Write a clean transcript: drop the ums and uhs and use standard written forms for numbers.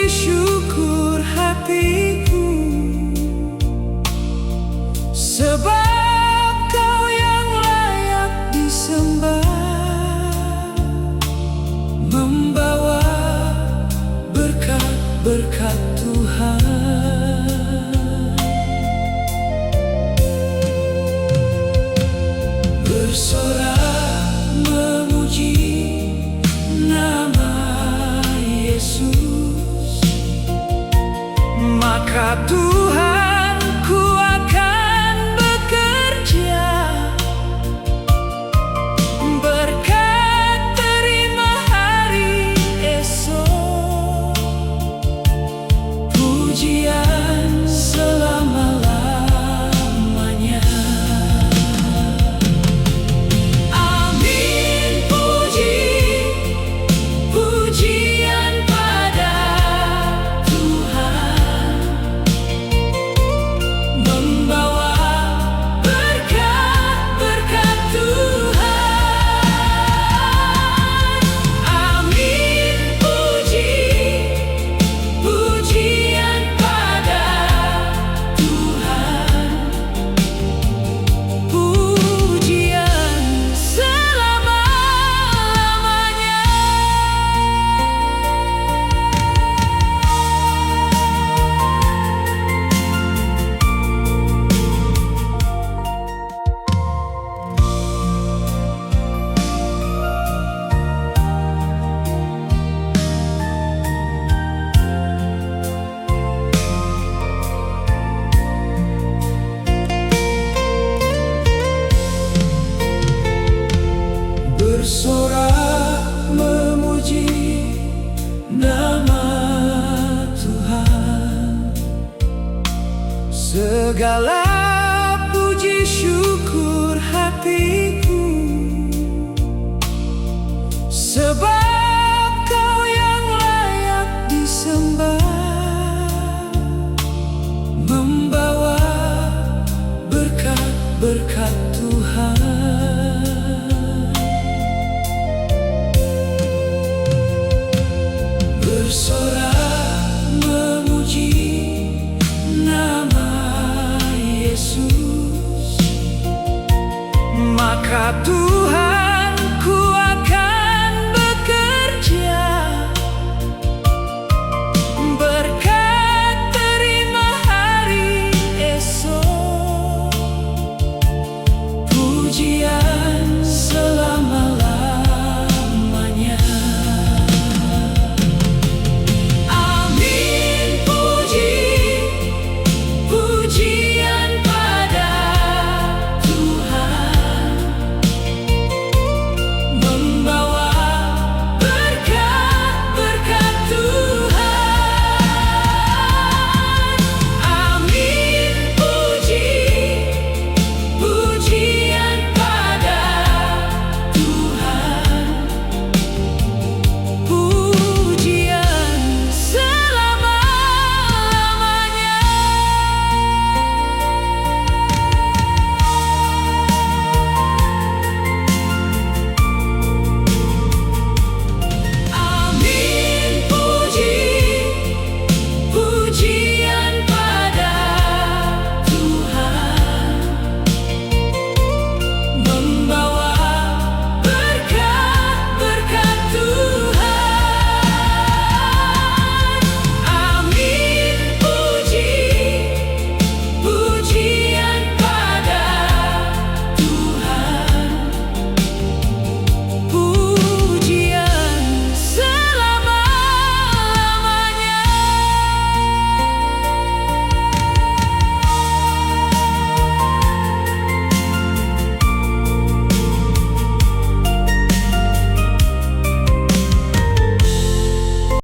puji syukur hatiku, sebab Kau yang layak disembah, membawa berkat-berkat Tuhan. Bersorak memuji nama Yesus, maka Tuhanku akan bekerja. Berkat terima hari esok, pujian selama-lamanya. Amin, pujian pada Tuhan, membawa berkat-berkat Tuhan. Amin, pujian pada Tuhan, pujian selama-lamanya. Bersorak memuji nama Tuhan, segala puji syukur hatiku, sebab Kau yang layak disembah, membawa berkat-berkat Tuhan. Bersorak memuji nama Yesus, maka Tuhan